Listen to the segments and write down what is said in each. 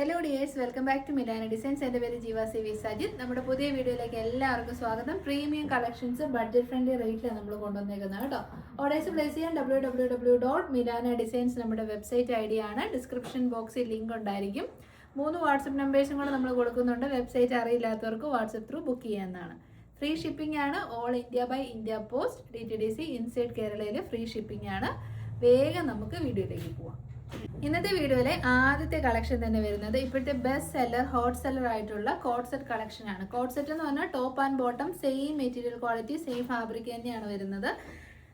Hello dears, welcome back to Milana designs. എൻ്റെ പേര് ജീവ സി വി സജിത്. നമ്മുടെ പുതിയ വീഡിയോയിലേക്ക് എല്ലാവർക്കും സ്വാഗതം. പ്രീമിയം കളക്ഷൻസ് ബഡ്ജറ്റ് ഫ്രണ്ട്ലി റേറ്റിലാണ് നമ്മൾ കൊണ്ടുവന്നേക്കുന്നത് കേട്ടോ. ഓർഡേഴ്സ് പ്ലേസ് ചെയ്യാൻ www.milanadesigns നമ്മുടെ വെബ്സൈറ്റ് ഐ ഡി ആണ്. ഡിസ്ക്രിപ്ഷൻ ബോക്സിൽ ലിങ്ക് ഉണ്ടായിരിക്കും. 3 വാട്സപ്പ് നമ്പേഴ്സും കൂടെ നമ്മൾ കൊടുക്കുന്നുണ്ട്. വെബ്സൈറ്റ് അറിയില്ലാത്തവർക്ക് വാട്സപ്പ് ത്രൂ ബുക്ക് ചെയ്യാവുന്നതാണ്. ഫ്രീ ഷിപ്പിംഗ് ആണ്. All India by India post DTDC inside കേരളയിൽ ഫ്രീ ഷിപ്പിംഗ് ആണ്. വേഗം നമുക്ക് വീഡിയോയിലേക്ക് പോവാം. ഇന്നത്തെ വീഡിയോയിലെ ആദ്യത്തെ കളക്ഷൻ തന്നെ വരുന്നത് ഇപ്പോഴത്തെ ബെസ്റ്റ് സെല്ലർ ഹോട്ട് സെല്ലർ ആയിട്ടുള്ള കോട്ട് സെറ്റ് കളക്ഷൻ ആണ്. കോട്ട് സെറ്റ് എന്ന് പറഞ്ഞാൽ top and bottom same material quality same fabric തന്നെയാണ് വരുന്നത്.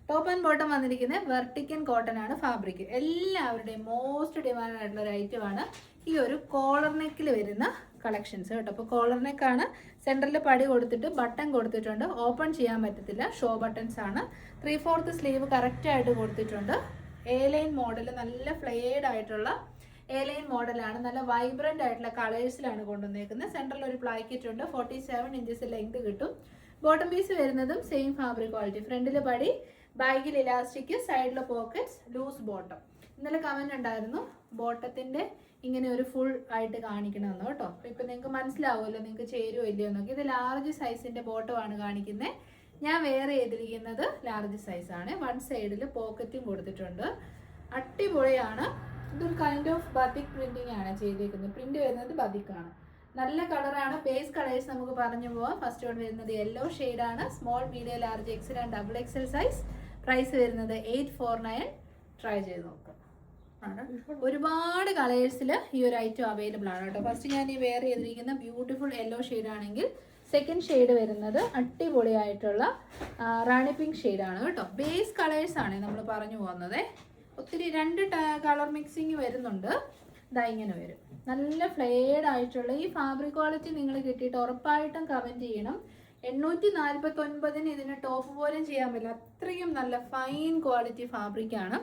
ടോപ്പ് ആൻഡ് ബോട്ടം വന്നിരിക്കുന്നത് വെർട്ടിക്കൻ കോട്ടൺ ആണ് ഫാബ്രിക്. എല്ലാവരുടെയും മോസ്റ്റ് ഡിമാൻഡ് ആയിട്ടുള്ള ഒരു ഐറ്റം ആണ് ഈ ഒരു കോളർ നെക്കിൽ വരുന്ന കളക്ഷൻസ് കേട്ടോ. അപ്പോൾ കോളർ നെക്കാണ്, സെൻറ്ററിൽ പടി കൊടുത്തിട്ട് ബട്ടൺ കൊടുത്തിട്ടുണ്ട്. ഓപ്പൺ ചെയ്യാൻ പറ്റത്തില്ല, ഷോ ബട്ടൺസ് ആണ്. 3/4 സ്ലീവ് കറക്റ്റായിട്ട് കൊടുത്തിട്ടുണ്ട്. എ ലൈൻ മോഡൽ, നല്ല ഫ്ലെയർഡ് ആയിട്ടുള്ള എ ലൈൻ മോഡലാണ്. നല്ല വൈബ്രന്റ് ആയിട്ടുള്ള കളേഴ്സിലാണ് കൊണ്ടുവന്നേക്കുന്നത്. സെൻട്രൽ ഒരു പ്ലാക്കറ്റ് ഉണ്ട്. 47 ഇഞ്ചസ് ലെങ്ത് കിട്ടും. ബോട്ടം പീസ് വരുന്നതും സെയിം ഫാബ്രിക് ക്വാളിറ്റി. ഫ്രണ്ടിൽ പടി, ബാഗിൽ ഇലാസ്റ്റിക്, സൈഡിൽ പോക്കറ്റ്സ്, ലൂസ് ബോട്ടം. ഇന്നലെ കമന്റ് ഉണ്ടായിരുന്നു ബോട്ടത്തിന്റെ ഇങ്ങനെ ഒരു ഫുൾ ആയിട്ട് കാണിക്കണമെന്ന് കേട്ടോ. ഇപ്പൊ നിങ്ങൾക്ക് മനസ്സിലാവുമല്ലോ നിങ്ങൾക്ക് ചേരുമോ ഇല്ലയോ എന്നൊക്കെ. ഇത് ലാർജ് സൈസിന്റെ ബോട്ടമാണ് കാണിക്കുന്നത്. ഞാൻ വേറെ ചെയ്തിരിക്കുന്നത് ലാർജ് സൈസാണ്. വൺ സൈഡിൽ പോക്കറ്റും കൊടുത്തിട്ടുണ്ട്. അടിപൊളിയാണ്. ഇതൊരു കൈൻഡ് ഓഫ് ബതിക് പ്രിന്റിംഗ് ആണ് ചെയ്തേക്കുന്നത്. പ്രിന്റ് വരുന്നത് ബതിക്കാണ്. നല്ല കളറാണ്. ബേസ് കളേഴ്സ് നമുക്ക് പറഞ്ഞു പോവാം. ഫസ്റ്റ് വൺ വരുന്നത് യെല്ലോ ഷെയ്ഡാണ്. Small, medium, large, XL and XXL size. Price വരുന്നത് 849. ട്രൈ ചെയ്ത് നോക്കാം. ഒരുപാട് കളേഴ്സിൽ ഈ ഒരു ഐറ്റം അവൈലബിൾ ആണ് കേട്ടോ. ഫസ്റ്റ് ഞാൻ ഈ വെയർ ചെയ്തിരിക്കുന്ന ബ്യൂട്ടിഫുൾ യെല്ലോ ഷെയ്ഡ് ആണെങ്കിൽ സെക്കൻഡ് ഷെയ്ഡ് വരുന്നത് അടിപൊളിയായിട്ടുള്ള റാണി പിങ്ക് ഷെയ്ഡാണ് കേട്ടോ. ബേസ് കളേഴ്സ് ആണ് നമ്മൾ പറഞ്ഞു പോകുന്നത്. ഒത്തിരി 2 കളർ മിക്സിങ് വരുന്നുണ്ട്. ഇതാ ഇങ്ങനെ വരും. നല്ല ഫ്ലെയർഡ് ആയിട്ടുള്ള ഈ ഫാബ്രിക് ക്വാളിറ്റി നിങ്ങൾ കിട്ടിയിട്ട് ഉറപ്പായിട്ടും കമൻറ്റ് ചെയ്യണം. 849 ഇതിന് ടോപ്പ് പോലും ചെയ്യാൻ പറ്റില്ല. അത്രയും നല്ല ഫൈൻ ക്വാളിറ്റി ഫാബ്രിക്കാണ്.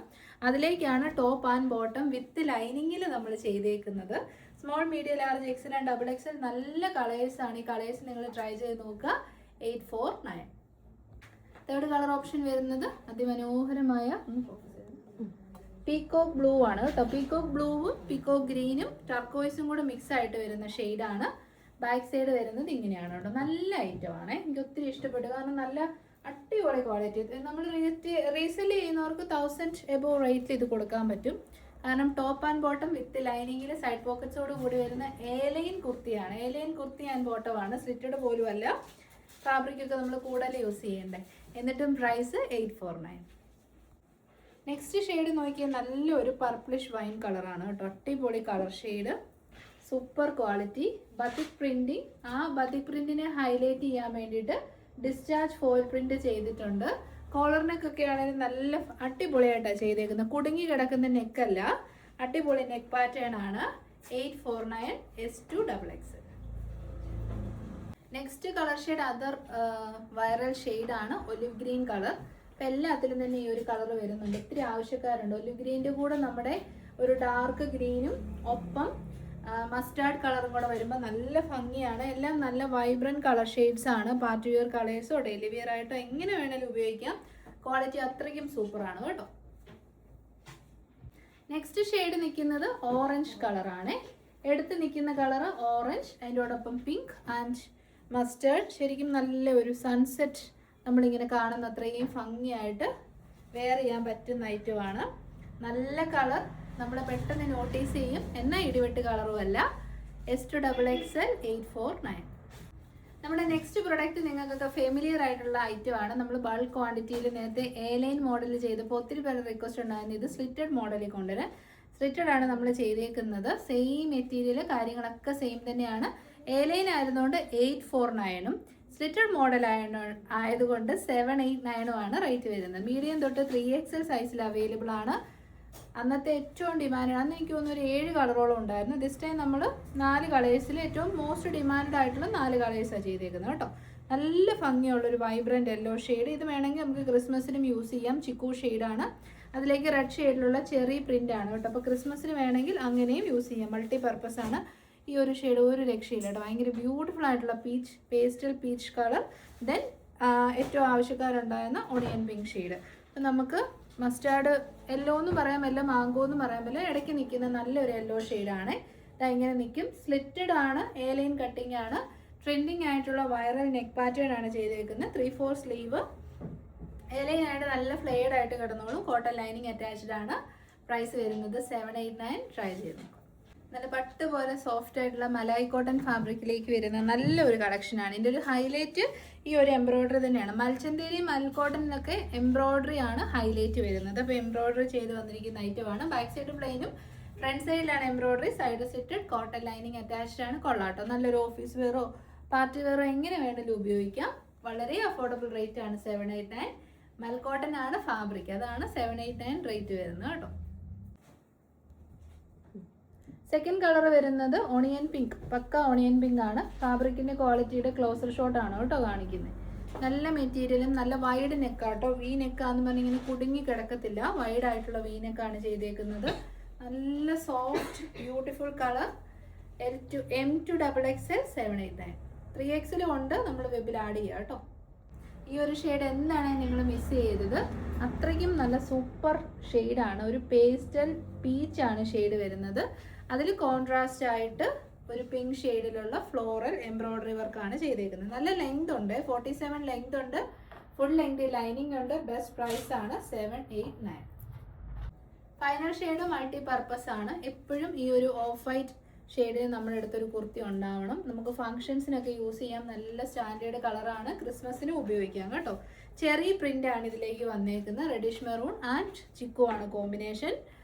അതിലേക്കാണ് ടോപ്പ് ആൻഡ് ബോട്ടം വിത്ത് ലൈനിങ്ങിൽ നമ്മൾ ചെയ്തേക്കുന്നത്. Small, medium, large, XL and XXL നല്ല കളേഴ്സാണ്. ഈ കളേഴ്സ് നിങ്ങൾ ട്രൈ ചെയ്ത് നോക്കുക. 849. തേർഡ് കളർ ഓപ്ഷൻ വരുന്നത് അതിമനോഹരമായ പീകോക്ക് ബ്ലൂ ആണ് കേട്ടോ. പീകോക്ക് ബ്ലൂവും പീകോക്ക് ഗ്രീനും ടർക്കോയ്സും കൂടെ മിക്സ് ആയിട്ട് വരുന്ന ഷെയ്ഡാണ്. ബാക്ക് സൈഡ് വരുന്നത് ഇങ്ങനെയാണ് കേട്ടോ. നല്ല ഐറ്റം ആണ്. എനിക്ക് ഒത്തിരി ഇഷ്ടപ്പെട്ടു. കാരണം നല്ല അടിപൊളി ക്വാളിറ്റി. നമ്മൾ റീസെൽ ചെയ്യുന്നവർക്ക് 1000 എബോവ് റേറ്റിൽ ഇത് കൊടുക്കാൻ പറ്റും. കാരണം ടോപ്പ് ആൻഡ് ബോട്ടം വിത്ത് ലൈനിങ്ങിൽ സൈഡ് പോക്കറ്റ്സോട് കൂടി വരുന്ന എ ലൈൻ കുർത്തിയാണ്. എ ലൈൻ കുർത്തി ആൻഡ് ബോട്ടമാണ്. സ്ലിറ്റഡ് പോലും അല്ല. ഫാബ്രിക്കൊക്കെ നമ്മൾ കൂടുതൽ യൂസ് ചെയ്യണ്ടേ. എന്നിട്ടും പ്രൈസ് 849. നെക്സ്റ്റ് ഷെയ്ഡ് നോക്കിയാൽ നല്ലൊരു പർപ്പിളിഷ് വൈൻ കളറാണ് കേട്ടോ. അടിപൊളി colour shade. Super quality. ബതിക് printing. ആ ബതിക് പ്രിന്റിനെ ഹൈലൈറ്റ് ചെയ്യാൻ വേണ്ടിയിട്ട് ഡിസ്ചാർജ് ഫോയിൽ പ്രിന്റ് ചെയ്തിട്ടുണ്ട്. കോളർ നെക്കൊക്കെ ആണെങ്കിൽ നല്ല അടിപൊളിയായിട്ടാണ് ചെയ്തേക്കുന്നത്. കുടുങ്ങി കിടക്കുന്ന നെക്കല്ല, അടിപൊളി നെക്ക് പാറ്റേൺ ആണ്. 849 S2XX. Next colour shade other viral ഷെയ്ഡാണ് ഒലിവ് ഗ്രീൻ കളർ. അപ്പം എല്ലാത്തിലും തന്നെ ഈ ഒരു കളർ വരുന്നുണ്ട്. ഒത്തിരി ആവശ്യക്കാരുണ്ട്. ഒലിവ് ഗ്രീൻ്റെ കൂടെ നമ്മുടെ ഒരു ഡാർക്ക് ഗ്രീനും ഒപ്പം മസ്റ്റാർഡ് കളറും കൂടെ വരുമ്പോൾ നല്ല ഭംഗിയാണ്. എല്ലാം നല്ല വൈബ്രൻറ്റ് കളർ ഷെയ്ഡ്സ് ആണ്. പാർട്ടി വെയർ കളേഴ്സോ ഡെയിലി വെയർ ആയിട്ടോ എങ്ങനെ വേണമെങ്കിലും ഉപയോഗിക്കാം. ക്വാളിറ്റി അത്രയ്ക്കും സൂപ്പറാണ് കേട്ടോ. നെക്സ്റ്റ് ഷെയ്ഡ് നിൽക്കുന്നത് ഓറഞ്ച് കളറാണ്. എടുത്ത് നിൽക്കുന്ന കളർ ഓറഞ്ച്, അതിൻ്റെയോടൊപ്പം പിങ്ക് ആൻഡ് മസ്റ്റാർഡ്. ശരിക്കും നല്ല ഒരു സൺസെറ്റ് നമ്മളിങ്ങനെ കാണുന്ന അത്രയും ഭംഗിയായിട്ട് വെയർ ചെയ്യാൻ പറ്റുന്ന ഐറ്റമാണ്. നല്ല കളർ, നമ്മൾ പെട്ടെന്ന് നോട്ടീസ് ചെയ്യും. എന്നാൽ ഇടിവെട്ട് കളറും അല്ല. S2XX 849. നമ്മുടെ നെക്സ്റ്റ് പ്രൊഡക്റ്റ് നിങ്ങൾക്കൊക്കെ ഫെമിലിയർ ആയിട്ടുള്ള ഐറ്റം ആണ്. നമ്മൾ ബൾക്ക് ക്വാണ്ടിറ്റിയിൽ നേരത്തെ എ ലൈൻ മോഡൽ ചെയ്തപ്പോൾ ഒത്തിരി പേര് റിക്വസ്റ്റ് ഉണ്ടായിരുന്നു ഇത് സ്ലിറ്റഡ് മോഡലിൽ കൊണ്ടുവരാൻ. സ്ലിറ്റഡ് ആണ് നമ്മൾ ചെയ്തേക്കുന്നത്. സെയിം മെറ്റീരിയൽ കാര്യങ്ങളൊക്കെ സെയിം തന്നെയാണ്. എ ലൈൻ ആയതുകൊണ്ട് 849ഉം സ്ലിറ്റഡ് മോഡൽ ആയതുകൊണ്ട് 789ഉം ആണ് റേറ്റ് വരുന്നത്. മീഡിയം തൊട്ട് 3XL സൈസിൽ അവൈലബിൾ ആണ്. അന്നത്തെ ഏറ്റവും ഡിമാൻഡ്, അന്ന് എനിക്ക് തോന്നുന്നു ഒരു 7 കളറോളം ഉണ്ടായിരുന്നു. ദിസ് ടൈം നമ്മൾ 4 കളേഴ്സിൽ ഏറ്റവും മോസ്റ്റ് ഡിമാൻഡ് ആയിട്ടുള്ള 4 കളേഴ്സാണ് ചെയ്തേക്കുന്നത് കേട്ടോ. നല്ല ഭംഗിയുള്ളൊരു വൈബ്രൻറ്റ് യെല്ലോ ഷെയ്ഡ്. ഇത് വേണമെങ്കിൽ നമുക്ക് ക്രിസ്മസിനും യൂസ് ചെയ്യാം. ചിക്കു ഷെയ്ഡാണ്. അതിലേക്ക് റെഡ് ഷെയ്ഡിലുള്ള ചെറി പ്രിൻ്റ് ആണ് കേട്ടോ. അപ്പോൾ ക്രിസ്മസിന് വേണമെങ്കിൽ അങ്ങനെയും യൂസ് ചെയ്യാം. മൾട്ടി പർപ്പസ് ആണ്. ഈ ഒരു ഷെയ്ഡ് ഒരു രക്ഷയില്ല കേട്ടോ. ഭയങ്കര ബ്യൂട്ടിഫുൾ ആയിട്ടുള്ള peach, pastel peach colour. Then ഏറ്റവും ആവശ്യക്കാരുണ്ടായിരുന്ന ഓണിയൻ പിങ്ക് ഷെയ്ഡ്. അപ്പം നമുക്ക് മസ്റ്റാർഡ് യെല്ലോ എന്നും പറയാൻ പറ്റില്ല, മാങ്കോ എന്നും പറയാൻ പറ്റില്ല, ഇടയ്ക്ക് നിൽക്കുന്ന നല്ലൊരു യെല്ലോ ഷെയ്ഡാണ്. ഇങ്ങനെ നിൽക്കും. സ്ലിറ്റഡ് ആണ്, എ ലൈൻ കട്ടിംഗ് ആണ്. ട്രെൻഡിങ് ആയിട്ടുള്ള വൈറൽ നെക്ക് പാറ്റേൺ ആണ് ചെയ്തേക്കുന്നത്. 3/4 സ്ലീവ്, എ ലൈൻ ആയിട്ട് നല്ല ഫ്ലെയർഡ് ആയിട്ട് കിടന്നോളും. കോട്ടൺ ലൈനിങ് അറ്റാച്ച്ഡ് ആണ്. പ്രൈസ് വരുന്നത് 789. ട്രൈ ചെയ്ത് നോക്കാം. നല്ല പട്ട് പോലെ സോഫ്റ്റ് ആയിട്ടുള്ള മലായി കോട്ടൺ ഫാബ്രിക്കിലേക്ക് വരുന്ന നല്ലൊരു കളക്ഷനാണ്. ഇതിൻ്റെ ഒരു ഹൈലൈറ്റ് ഈ ഒരു എംബ്രോയ്ഡറി തന്നെയാണ്. മൽച്ചന്തേരി മൽക്കോട്ടനിലൊക്കെ എംബ്രോയ്ഡറി ആണ് ഹൈലൈറ്റ് വരുന്നത്. അപ്പോൾ എംബ്രോയ്ഡറി ചെയ്ത് വന്നിരിക്കുന്ന ഐറ്റമാണ്. ബാക്ക് സൈഡ് പ്ലെയിനും ഫ്രണ്ട് സൈഡിലാണ് embroidery. Side സിറ്റഡ് cotton lining attached ആണ്. കൊള്ളാട്ടോ. നല്ലൊരു ഓഫീസ് വെയറോ പാർട്ടി വെയറോ എങ്ങനെ വേണമെങ്കിലും ഉപയോഗിക്കാം. വളരെ അഫോർഡബിൾ റേറ്റ് ആണ് 789. മൽക്കോട്ടൺ ആണ് ഫാബ്രിക്, അതാണ് 789 റേറ്റ് വരുന്നത് കേട്ടോ. സെക്കൻഡ് കളർ വരുന്നത് ഓണിയൻ പിങ്ക്, പക്ക ഓണിയൻ പിങ്ക് ആണ്. ഫാബ്രിക്കിന്റെ ക്വാളിറ്റിയുടെ ക്ലോസർ ഷോട്ട് ആണ് കേട്ടോ കാണിക്കുന്നത്. നല്ല മെറ്റീരിയലും നല്ല വൈഡ് നെക്കാട്ടോ. വി നെക്കാന്ന് പറഞ്ഞ് ഇങ്ങനെ കുടുങ്ങി കിടക്കത്തില്ല. വൈഡ് ആയിട്ടുള്ള വി നെക്കാണ് ചെയ്തേക്കുന്നത്. നല്ല soft beautiful colour. M2XXL 789. 3XL ഉണ്ട്, നമ്മൾ വെബിൽ ആഡ് ചെയ്യുക കേട്ടോ. ഈ ഒരു ഷെയ്ഡ് എന്താണ് നിങ്ങൾ മിസ് ചെയ്തത്? അത്രയ്ക്കും നല്ല സൂപ്പർ ഷെയ്ഡാണ്. ഒരു പേസ്റ്റൽ പീച്ചാണ് ഷെയ്ഡ് വരുന്നത്. അതിൽ കോൺട്രാസ്റ്റ് ആയിട്ട് ഒരു പിങ്ക് ഷെയ്ഡിലുള്ള ഫ്ലോറൽ എംബ്രോയ്ഡറി വർക്കാണ് ചെയ്തേക്കുന്നത്. നല്ല ലെങ്ത് ഉണ്ട്, 47 ലെങ്ത് ഉണ്ട്. ഫുൾ ലെങ്ത് ലൈനിങ് ഉണ്ട്. ബെസ്റ്റ് പ്രൈസ് ആണ് 789. ഫൈനൽ ഷെയ്ഡ് മൾട്ടി പർപ്പസ് ആണ്. എപ്പോഴും ഈ ഒരു ഓഫ് വൈറ്റ് ഷെയ്ഡിൽ നമ്മുടെ അടുത്തൊരു കുർത്തി ഉണ്ടാവണം. നമുക്ക് ഫംഗ്ഷൻസിനൊക്കെ യൂസ് ചെയ്യാം. നല്ല സ്റ്റാൻഡേർഡ് കളറാണ്. ക്രിസ്മസിനും ഉപയോഗിക്കാം കേട്ടോ. ചെറി പ്രിന്റ് ആണ് ഇതിലേക്ക് വന്നേക്കുന്നത്. റെഡിഷ് മെറൂൺ ആൻഡ് ചിക്കു ആണ് കോമ്പിനേഷൻ.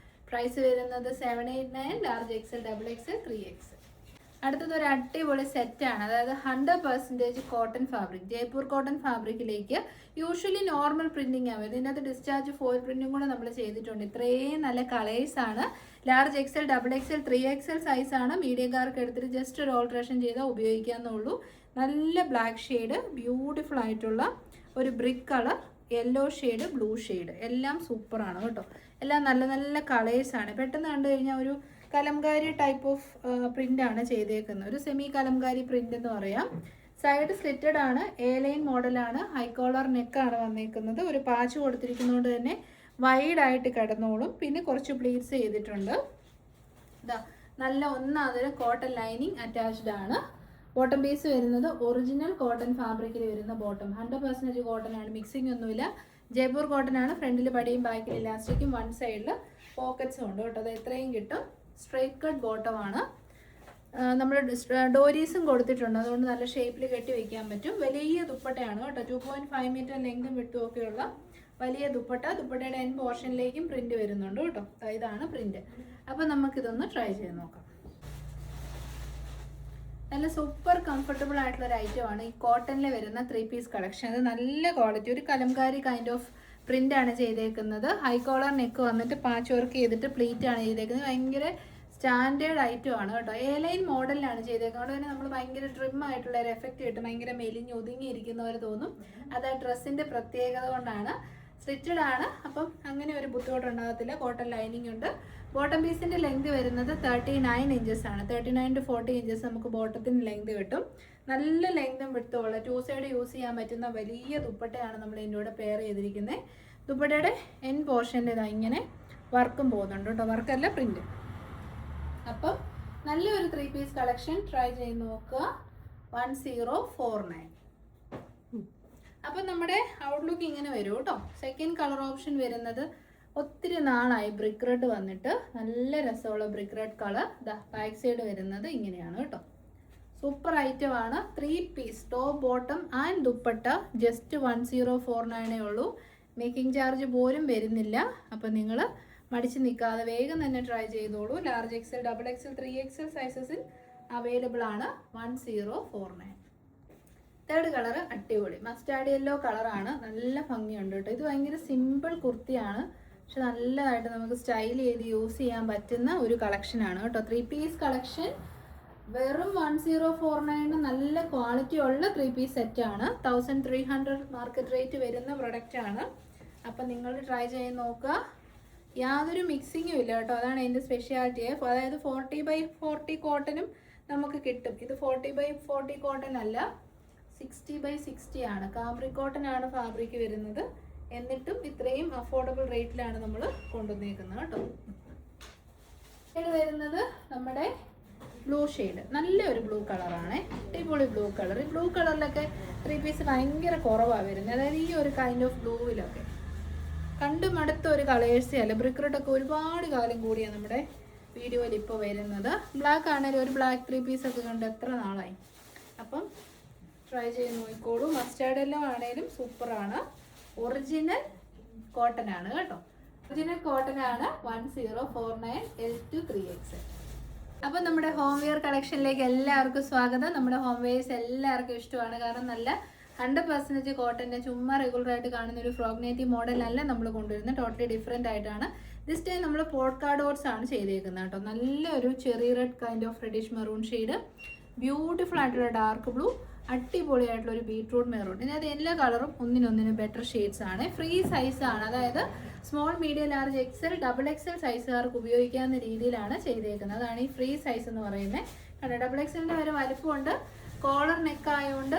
പ്രൈസ് വരുന്നത് 789. Large XL, XXL, 3XL. അടുത്തത് ഒരു അടിപൊളി സെറ്റാണ്. അതായത് 100% കോട്ടൺ ഫാബ്രിക്, ജയ്പൂർ കോട്ടൺ ഫാബ്രിക്കിലേക്ക് യൂഷ്വലി നോർമൽ പ്രിന്റിംഗ് ആണ്. ഇതിനകത്ത് ഡിസ്ചാർജ് ഫോയിൽ പ്രിന്റും കൂടെ നമ്മൾ ചെയ്തിട്ടുണ്ട്. ഇത്രയും നല്ല കളേഴ്സ് ആണ്. Large XL, XXL, 3XL size ആണ്. മീഡിയക്കാർക്ക് എടുത്തിട്ട് ജസ്റ്റ് ഒരു ഓൾട്രേഷൻ ചെയ്താൽ ഉപയോഗിക്കാവുന്നുള്ളൂ. നല്ല ബ്ലാക്ക് ഷെയ്ഡ്, ബ്യൂട്ടിഫുൾ ആയിട്ടുള്ള ഒരു brick colour, yellow shade, blue shade, എല്ലാം സൂപ്പറാണ് കേട്ടോ. എല്ലാം നല്ല നല്ല കളേഴ്സാണ്. പെട്ടെന്ന് കണ്ടു കഴിഞ്ഞാൽ ഒരു കലംകാരി ടൈപ്പ് ഓഫ് പ്രിന്റ് ആണ് ചെയ്തേക്കുന്നത്. ഒരു സെമി കലംകാരി പ്രിന്റ് എന്ന് പറയാം. സൈഡ് സ്ലിറ്റഡ് ആണ്, എ ലൈൻ മോഡലാണ്. ഹൈ കോളർ നെക്കാണ് വന്നേക്കുന്നത്. ഒരു പാച്ച് കൊടുത്തിരിക്കുന്നതുകൊണ്ട് തന്നെ വൈഡ് ആയിട്ട് കിടന്നോളും. പിന്നെ കുറച്ച് പ്ലീറ്റ്സ് ചെയ്തിട്ടുണ്ട്. ഇതാ നല്ല ഒന്നാമതൊരു കോട്ടൺ ലൈനിങ് അറ്റാച്ച്ഡ് ആണ്. ബോട്ടം പീസ് വരുന്നത് ഒറിജിനൽ കോട്ടൺ ഫാബ്രിക്കിൽ വരുന്ന ബോട്ടം. 100% കോട്ടൺ ആണ്, മിക്സിംഗ് ഒന്നുമില്ല. ജയ്പൂർ കോട്ടൺ ആണ്. ഫ്രണ്ടിൽ പടിയും ബാക്കിൽ ഇലാസ്റ്റിക്കും, വൺ സൈഡിൽ പോക്കറ്റ്സും ഉണ്ട് കേട്ടോ. അത് എത്രയും കിട്ടും. സ്ട്രൈറ്റ് കട്ട് ബോട്ടം ആണ്. നമ്മൾ ഡോരീസും കൊടുത്തിട്ടുണ്ട്, അതുകൊണ്ട് നല്ല ഷേപ്പിൽ കെട്ടി വെക്കാൻ പറ്റും. വലിയ ദുപ്പട്ടയാണ് കേട്ടോ. 2.5 മീറ്റർ ലെങ്തും വിട്ടും ഒക്കെയുള്ള വലിയ ദുപ്പട്ട. ദുപ്പട്ടയുടെ എൻ പോർഷനിലേക്കും പ്രിന്റ് വരുന്നുണ്ട് കേട്ടോ. ഇതാണ് പ്രിന്റ്. അപ്പം നമുക്കിതൊന്ന് ട്രൈ ചെയ്ത് നോക്കാം. നല്ല സൂപ്പർ കംഫർട്ടബിൾ ആയിട്ടുള്ള ഒരു ഐറ്റമാണ് ഈ കോട്ടണിൽ വരുന്ന 3 പീസ് കളക്ഷൻ. അത് നല്ല ക്വാളിറ്റി, ഒരു കലംകാരി കൈൻഡ് ഓഫ് പ്രിന്റ് ആണ് ചെയ്തേക്കുന്നത്. ഹൈ കോളർ നെക്ക് വന്നിട്ട് പാച്ച് വർക്ക് ചെയ്തിട്ട് പ്ലീറ്റ് ആണ് ചെയ്തേക്കുന്നത്. ഭയങ്കര സ്റ്റാൻഡേർഡ് ഐറ്റം ആണ് കേട്ടോ. എ ലൈൻ മോഡലിലാണ് ചെയ്തേക്കുന്നത്. അതുകൊണ്ട് തന്നെ നമ്മൾ ഭയങ്കര ട്രിം ആയിട്ടുള്ള ഒരു എഫക്റ്റ് കിട്ടും. ഭയങ്കര മെലിഞ്ഞ് ഒതുങ്ങിയിരിക്കുന്നവർ തോന്നും. അത് ആ ഡ്രസ്സിന്റെ പ്രത്യേകത കൊണ്ടാണ്. സ്റ്റിച്ചഡ് ആണ്, അപ്പം അങ്ങനെ ഒരു ബുദ്ധിമുട്ടുണ്ടാകത്തില്ല. കോട്ടൺ ലൈനിങ് ഉണ്ട്. ബോട്ടം പീസിന്റെ ലെങ്ത് വരുന്നത് 39 ഇഞ്ചസ് ആണ്. 39 to 40 ഇഞ്ചസ് നമുക്ക് ബോട്ടത്തിന് ലെങ്ത് കിട്ടും. നല്ല ലെങ്തും വിട്ടുള്ള 2 സൈഡ് യൂസ് ചെയ്യാൻ പറ്റുന്ന വലിയ ദുപ്പട്ടയാണ് നമ്മൾ ഇതിൻ്റെ കൂടെ പെയർ ചെയ്തിരിക്കുന്നത്. ദുപ്പട്ടയുടെ എൻ പോർഷൻ്റെ ഇതാ ഇങ്ങനെ വർക്കും പോകുന്നുണ്ട് കേട്ടോ. വർക്കല്ല, പ്രിന്റ്. അപ്പം നല്ലൊരു 3 പീസ് കളക്ഷൻ ട്രൈ ചെയ്ത് നോക്കുക. 1049. അപ്പം നമ്മുടെ ഔട്ട്ലുക്ക് ഇങ്ങനെ വരും കേട്ടോ. സെക്കൻഡ് കളർ ഓപ്ഷൻ വരുന്നത് ഒത്തിരി നാളായി ബ്രിക്ക് റെഡ് വന്നിട്ട് നല്ല രസമുള്ള brick red colour. Back side വരുന്നത് ഇങ്ങനെയാണ് കേട്ടോ. സൂപ്പർ ഐറ്റം ആണ്. 3 piece top bottom and dupatta. Just 1049 ഉള്ളൂ. മേക്കിംഗ് ചാർജ് പോലും വരുന്നില്ല. അപ്പം നിങ്ങൾ മടിച്ച് നിൽക്കാതെ വേഗം തന്നെ ട്രൈ ചെയ്തോളൂ. ലാർജ് XL, XXL, 3XL സൈസസിൽ അവൈലബിൾ ആണ്. 1049. തേർഡ് കളർ അടിപൊളി മസ്റ്റാർഡ് യെല്ലോ കളറാണ്. നല്ല ഭംഗിയുണ്ട് കേട്ടോ. ഇത് ഭയങ്കര സിമ്പിൾ കുർത്തിയാണ്, പക്ഷെ നല്ലതായിട്ട് നമുക്ക് സ്റ്റൈൽ ചെയ്ത് യൂസ് ചെയ്യാൻ പറ്റുന്ന ഒരു കളക്ഷനാണ് കേട്ടോ. 3 പീസ് കളക്ഷൻ വെറും 1049. നല്ല ക്വാളിറ്റി ഉള്ള 3 പീസ് സെറ്റാണ്. 1300 മാർക്കറ്റ് റേറ്റ് വരുന്ന പ്രൊഡക്റ്റാണ്. അപ്പം നിങ്ങൾ ട്രൈ ചെയ്ത് നോക്കുക. യാതൊരു മിക്സിങ്ങും ഇല്ല കേട്ടോ. അതാണ് എൻ്റെ സ്പെഷ്യാലിറ്റി. അതായത് 40/40 കോട്ടനും നമുക്ക് കിട്ടും. ഇത് 40/40 കോട്ടൺ അല്ല, 60/60 ആണ്. കാംബ്രി കോട്ടൺ ആണ് ഫാബ്രിക് വരുന്നത്. എന്നിട്ടും ഇത്രയും അഫോർഡബിൾ റേറ്റിലാണ് നമ്മൾ കൊണ്ടുവന്നേക്കുന്നത് കേട്ടോ. ഇത് വരുന്നത് നമ്മുടെ ബ്ലൂ ഷെയ്ഡ്, നല്ലൊരു ബ്ലൂ കളറാണ്, അടിപൊളി ബ്ലൂ കളർ. ഈ ബ്ലൂ കളറിലൊക്കെ 3 പീസ് ഭയങ്കര കുറവാണ് വരുന്നത്, അതായത് ഈ ഒരു കൈൻഡ് ഓഫ് ബ്ലൂവിലൊക്കെ കണ്ടും അടുത്ത ഒരു കളേഴ്സേ അല്ല. ബ്രിക്ക് റെഡൊക്കെ ഒരുപാട് കാലം കൂടിയാണ് നമ്മുടെ വീഡിയോയിൽ ഇപ്പോൾ വരുന്നത്. ബ്ലാക്ക് ആണെങ്കിലും ഒരു ബ്ലാക്ക് 3 പീസൊക്കെ കണ്ട് എത്ര നാളായി. അപ്പം ട്രൈ ചെയ്ത് നോക്കിക്കോളൂ. മസ്റ്റാർഡ് എല്ലാം ആണെങ്കിലും സൂപ്പറാണ്. ഒറിജിനൽ കോട്ടൺ ആണ് കേട്ടോ, ഒറിജിനൽ കോട്ടൺ ആണ്. 1049 L2 3XL. അപ്പം നമ്മുടെ ഹോം വെയർ കളക്ഷനിലേക്ക് എല്ലാവർക്കും സ്വാഗതം. നമ്മുടെ ഹോം വെയേഴ്സ് എല്ലാവർക്കും ഇഷ്ടമാണ്, കാരണം നല്ല 100% കോട്ടൻ്റെ ചുമ്മാ റെഗുലറായിട്ട് കാണുന്ന ഒരു ഫ്രോക്ക് നൈറ്റി മോഡലല്ല നമ്മൾ കൊണ്ടുവരുന്നത്, ടോട്ടലി ഡിഫറെൻ്റ് ആയിട്ടാണ്. ദിസ് ടൈം നമ്മൾ പോഡ്കാ ഡോട്ട്സ് ആണ് ചെയ്തേക്കുന്നത് കേട്ടോ. നല്ലൊരു ചെറിയ red kind of reddish maroon shade, beautiful ആയിട്ടുള്ള ഡാർക്ക് ബ്ലൂ, അടിപൊളിയായിട്ടുള്ള ഒരു ബീട്രൂട്ട് മെറൂൺ. ഇതിനകത്ത് എല്ലാ കളറും ഒന്നിനൊന്നിനും ബെറ്റർ ഷെയ്ഡ്സ് ആണ്. ഫ്രീ സൈസാണ്, അതായത് small, medium, large, XL, double XL സൈസുകാർക്ക് ഉപയോഗിക്കാവുന്ന രീതിയിലാണ് ചെയ്തേക്കുന്നത്. അതാണ് ഈ ഫ്രീ സൈസ് എന്ന് പറയുന്നത്. കാരണം ഡബിൾ എക്സലിൻ്റെ വരെ വലിപ്പമുണ്ട്, കോളർ നെക്ക് ആയതുകൊണ്ട്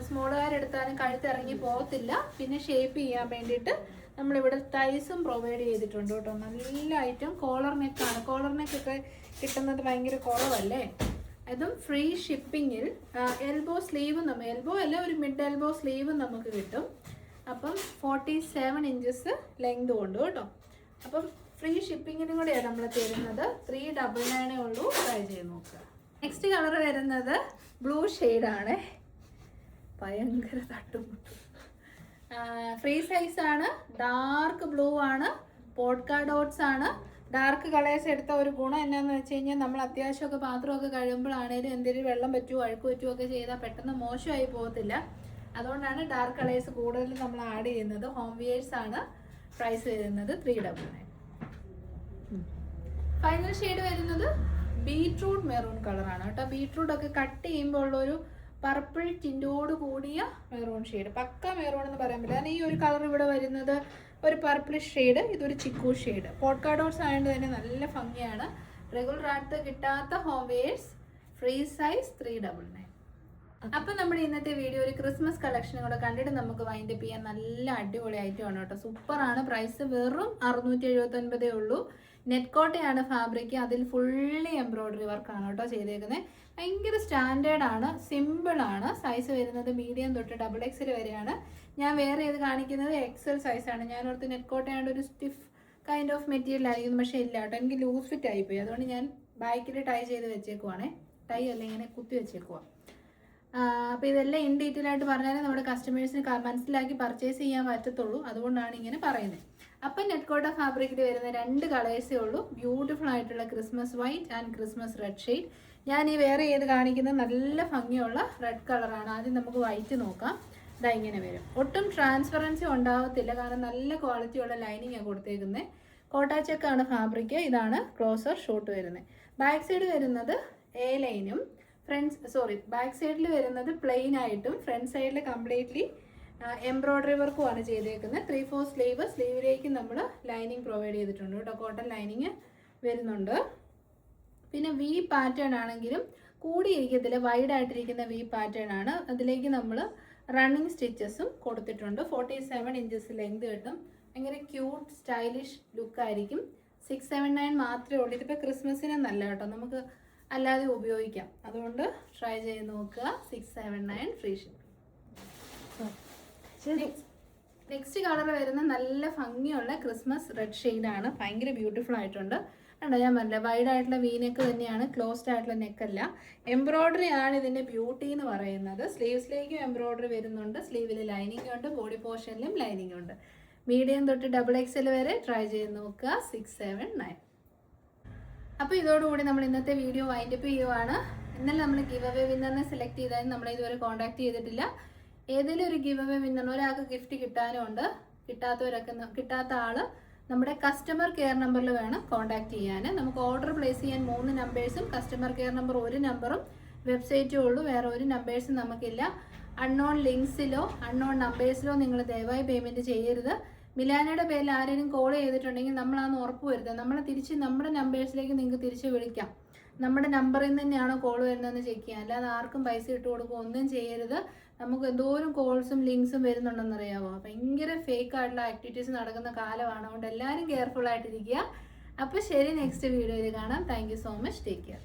സ്മോളുകാരെടുത്താലും കഴുത്തിറങ്ങി പോകത്തില്ല. പിന്നെ ഷേപ്പ് ചെയ്യാൻ വേണ്ടിയിട്ട് നമ്മളിവിടെ തൈസും പ്രൊവൈഡ് ചെയ്തിട്ടുണ്ട് കേട്ടോ. നല്ല ഐറ്റം കോളർ നെക്കാണ്. കോളർ നെക്കൊക്കെ കിട്ടുന്നത് ഭയങ്കര കുറവല്ലേ. അതും ഫ്രീ ഷിപ്പിങ്ങിൽ. എൽബോ സ്ലീവും എൽബോ അല്ല, ഒരു മിഡ് എൽബോ സ്ലീവും നമുക്ക് കിട്ടും. അപ്പം 47 ഇഞ്ചസ് ലെങ്ത് കൊണ്ട് കേട്ടോ. അപ്പം ഫ്രീ ഷിപ്പിങ്ങിനും കൂടെയാണ് നമ്മൾ തരുന്നത്. 399 ഉള്ളൂ. ട്രൈ ചെയ്ത് നോക്കുക. നെക്സ്റ്റ് കളർ വരുന്നത് ബ്ലൂ ഷെയ്ഡാണ്, ഭയങ്കര തട്ടുമുട്ടും. ഫ്രീ സൈസാണ്, ഡാർക്ക് ബ്ലൂ ആണ്, പോഡ്കാ ഡോട്ട്സ് ആണ്. ഡാർക്ക് കളേഴ്സ് എടുത്ത ഒരു ഗുണം എന്നാന്ന് വെച്ച് കഴിഞ്ഞാൽ നമ്മൾ അത്യാവശ്യമൊക്കെ പാത്രമൊക്കെ കഴിയുമ്പോഴാണേലും എന്തെങ്കിലും വെള്ളം പറ്റുമോ അഴുക്ക് പറ്റുമോ ഒക്കെ ചെയ്താൽ പെട്ടെന്ന് മോശമായി പോകത്തില്ല. അതുകൊണ്ടാണ് ഡാർക്ക് കളേഴ്സ് കൂടുതലും നമ്മൾ ആഡ് ചെയ്യുന്നത്. ഹോം വെയേഴ്സ് ആണ്. പ്രൈസ് വരുന്നത് 399. ഫൈനൽ ഷെയ്ഡ് വരുന്നത് ബീട്രൂട്ട് മെറൂൺ കളറാണ് കേട്ടോ. ബീട്രൂട്ട് ഒക്കെ കട്ട് ചെയ്യുമ്പോൾ ഉള്ളൊരു പർപ്പിൾ ടിൻറ്റോട് കൂടിയ മെറൂൺ ഷെയ്ഡ്, പക്ക മെറൂൺ എന്ന് പറയാൻ പറ്റില്ല. കാരണം ഈ ഒരു കളർ ഇവിടെ വരുന്നത് ഒരു പർപ്പിളിഷ് ഷെയ്ഡ്, ഇതൊരു ചിക്കു ഷെയ്ഡ്. പോഡ്കാ ഡോട്ട്സ് ആയതുകൊണ്ട് തന്നെ നല്ല ഭംഗിയാണ്. റെഗുലർ ആയിട്ട് കിട്ടാത്ത ഹോം വെയേഴ്സ്, ഫ്രീ സൈസ് 399. അപ്പം നമ്മുടെ ഇന്നത്തെ വീഡിയോ ഒരു ക്രിസ്മസ് കളക്ഷനും കൂടെ കണ്ടിട്ട് നമുക്ക് വൈൻഡപ്പ് ചെയ്യാൻ. നല്ല അടിപൊളി ഐറ്റമാണ് കേട്ടോ, സൂപ്പറാണ്. പ്രൈസ് വെറും 679 ഉള്ളൂ. നെറ്റ് കോട്ടയാണ് ഫാബ്രിക്, അതിൽ ഫുള്ളി എംബ്രോയ്ഡറി വർക്കാണ് കേട്ടോ ചെയ്തേക്കുന്നത്. ഭയങ്കര സ്റ്റാൻഡേർഡ് ആണ്, സിമ്പിളാണ്. സൈസ് വരുന്നത് മീഡിയം തൊട്ട് ഡബിൾ എക്സൽ വരെയാണ്. ഞാൻ വേറെ ഏത് കാണിക്കുന്നത് എക്സൽ സൈസാണ്. ഞാൻ ഓർത്ത് നെറ്റ് കോട്ടയാണ്ട് ഒരു സ്റ്റിഫ് കൈൻഡ് ഓഫ് മെറ്റീരിയൽ ആയിരിക്കും, പക്ഷേ ഇല്ല കേട്ടോ, എനിക്ക് ലൂസ് ഫിറ്റ് ആയിപ്പോയി. അതുകൊണ്ട് ഞാൻ ബാക്കിൽ ടൈ ചെയ്ത് വെച്ചേക്കുവാണേ. ടൈ അല്ല, ഇങ്ങനെ കുത്തി വെച്ചേക്കുവാണ്. അപ്പോൾ ഇതെല്ലാം ഇൻ ഡീറ്റെയിൽ ആയിട്ട് പറഞ്ഞാലേ നമ്മുടെ കസ്റ്റമേഴ്സിന് മനസ്സിലാക്കി പർച്ചേസ് ചെയ്യാൻ പറ്റത്തുള്ളൂ. അതുകൊണ്ടാണ് ഇങ്ങനെ പറയുന്നത്. അപ്പം നെറ്റ് കോട്ട ഫാബ്രിക്കിൽ വരുന്ന 2 കളേഴ്സേ ഉള്ളൂ. ബ്യൂട്ടിഫുൾ ആയിട്ടുള്ള Christmas white and Christmas red shade. ഞാൻ ഈ വേറെ ഏത് കാണിക്കുന്നത് നല്ല ഭംഗിയുള്ള റെഡ് കളറാണ്. ആദ്യം നമുക്ക് വൈറ്റ് നോക്കാം. ഇതാ ഇങ്ങനെ വരും. ഒട്ടും ട്രാൻസ്പെറൻസി ഉണ്ടാകത്തില്ല, കാരണം നല്ല ക്വാളിറ്റിയുള്ള ലൈനിങ്ങാണ് കൊടുത്തേക്കുന്നത്. കോട്ടാച്ചക്കാണ് ഫാബ്രിക്. ഇതാണ് ക്ലോസർ ഷോട്ട് വരുന്നത്. ബാക്ക് സൈഡ് വരുന്നത് എ ലൈനും, ബാക്ക് സൈഡിൽ വരുന്നത് പ്ലെയിൻ ആയിട്ടും ഫ്രണ്ട് സൈഡിൽ കംപ്ലീറ്റ്ലി എംബ്രോയ്ഡറി വർക്കുമാണ് ചെയ്തേക്കുന്നത്. 3/4 സ്ലീവ്. സ്ലീവിലേക്ക് നമ്മൾ ലൈനിങ് പ്രൊവൈഡ് ചെയ്തിട്ടുണ്ട് കേട്ടോ, കോട്ടൺ ലൈനിങ് വരുന്നുണ്ട്. പിന്നെ വി പാറ്റേൺ ആണെങ്കിലും കൂടിയിരിക്കത്തില്ല, വൈഡ് ആയിട്ടിരിക്കുന്ന വി പാറ്റേൺ ആണ്. അതിലേക്ക് നമ്മൾ റണ്ണിങ് സ്റ്റിച്ചസും കൊടുത്തിട്ടുണ്ട്. 47 ഇഞ്ചസ് ലെങ്ത് കിട്ടും. ഭയങ്കര ക്യൂട്ട് സ്റ്റൈലിഷ് ലുക്കായിരിക്കും. 679 മാത്രമേ ഉള്ളൂ. ഇതിപ്പോൾ ക്രിസ്മസിന് നല്ല കേട്ടോ, നമുക്ക് അല്ലാതെ ഉപയോഗിക്കാം. അതുകൊണ്ട് ട്രൈ ചെയ്ത് നോക്കുക. 679 ഫ്രീ ഷിപ്പ്. നെക്സ്റ്റ് കളർ വരുന്ന നല്ല ഭംഗിയുള്ള ക്രിസ്മസ് റെഡ് ഷെയ്ഡാണ്. ഭയങ്കര ബ്യൂട്ടിഫുൾ ആയിട്ടുണ്ട്. കണ്ടോ, ഞാൻ പറഞ്ഞില്ല വൈഡ് ആയിട്ടുള്ള വി നെക്ക് തന്നെയാണ്, ക്ലോസ്ഡ് ആയിട്ടുള്ള നെക്കല്ല. എംബ്രോയ്ഡറി ആണ് ഇതിൻ്റെ ബ്യൂട്ടി എന്ന് പറയുന്നത്. സ്ലീവ്സിലേക്കും എംബ്രോയ്ഡറി വരുന്നുണ്ട്. സ്ലീവിൽ ലൈനിങ് ഉണ്ട്, ബോഡി പോർഷനിലും ലൈനിങ് ഉണ്ട്. മീഡിയം തൊട്ട് ഡബിൾ എക്സൽ വരെ ട്രൈ ചെയ്ത് നോക്കുക. 679. അപ്പോൾ ഇതോടുകൂടി നമ്മൾ ഇന്നത്തെ വീഡിയോ വൈൻഡപ്പ് ചെയ്യുവാണ്. ഇന്നലെ നമ്മൾ ഗിവ് അവേ വിന്നറിനെ സെലക്ട് ചെയ്താൽ നമ്മളെ ഇതുവരെ കോൺടാക്ട് ചെയ്തിട്ടില്ല. ഏതെങ്കിലും ഒരു ഗിവ് അവേ വിന്നറിന് ഒരാൾക്ക് ഗിഫ്റ്റ് കിട്ടാനും ഉണ്ട്. കിട്ടാത്ത ആൾ നമ്മുടെ കസ്റ്റമർ കെയർ നമ്പറിൽ വേണം കോൺടാക്ട് ചെയ്യാൻ. നമുക്ക് ഓർഡർ പ്ലേസ് ചെയ്യാൻ 3 നമ്പേഴ്സും കസ്റ്റമർ കെയർ നമ്പർ 1 നമ്പറും വെബ്സൈറ്റും ഉള്ളൂ. വേറെ ഒരു നമ്പേഴ്സും നമുക്കില്ല. അൺനോൺ ലിങ്ക്സിലോ അൺനോൺ നമ്പേഴ്സിലോ നിങ്ങൾ ദയവായി പേയ്മെൻറ്റ് ചെയ്യരുത്. മിലാനയുടെ പേരിൽ ആരെങ്കിലും കോൾ ചെയ്തിട്ടുണ്ടെങ്കിൽ നമ്മളാന്ന് ഉറപ്പ് വരുത്തുക. നമ്മളെ തിരിച്ച് നമ്മുടെ നമ്പേഴ്സിലേക്ക് നിങ്ങൾക്ക് തിരിച്ച് വിളിക്കാം. നമ്മുടെ നമ്പറിൽ നിന്ന് തന്നെയാണോ കോൾ വരുന്നതെന്ന് ചെക്ക് ചെയ്യാം. അല്ലാതെ ആർക്കും പൈസ ഇട്ട് കൊടുക്കുക ഒന്നും ചെയ്യരുത്. നമുക്ക് എന്തോരം കോൾസും ലിങ്ക്സും വരുന്നുണ്ടെന്നറിയാമോ. ഭയങ്കര ഫേക്ക് ആയിട്ടുള്ള ആക്ടിവിറ്റീസ് നടക്കുന്ന കാലമാണ്. അതുകൊണ്ട് എല്ലാവരും കെയർഫുൾ ആയിട്ടിരിക്കുക. അപ്പോൾ ശരി, നെക്സ്റ്റ് വീഡിയോയിൽ കാണാം. Thank you so much. Take care.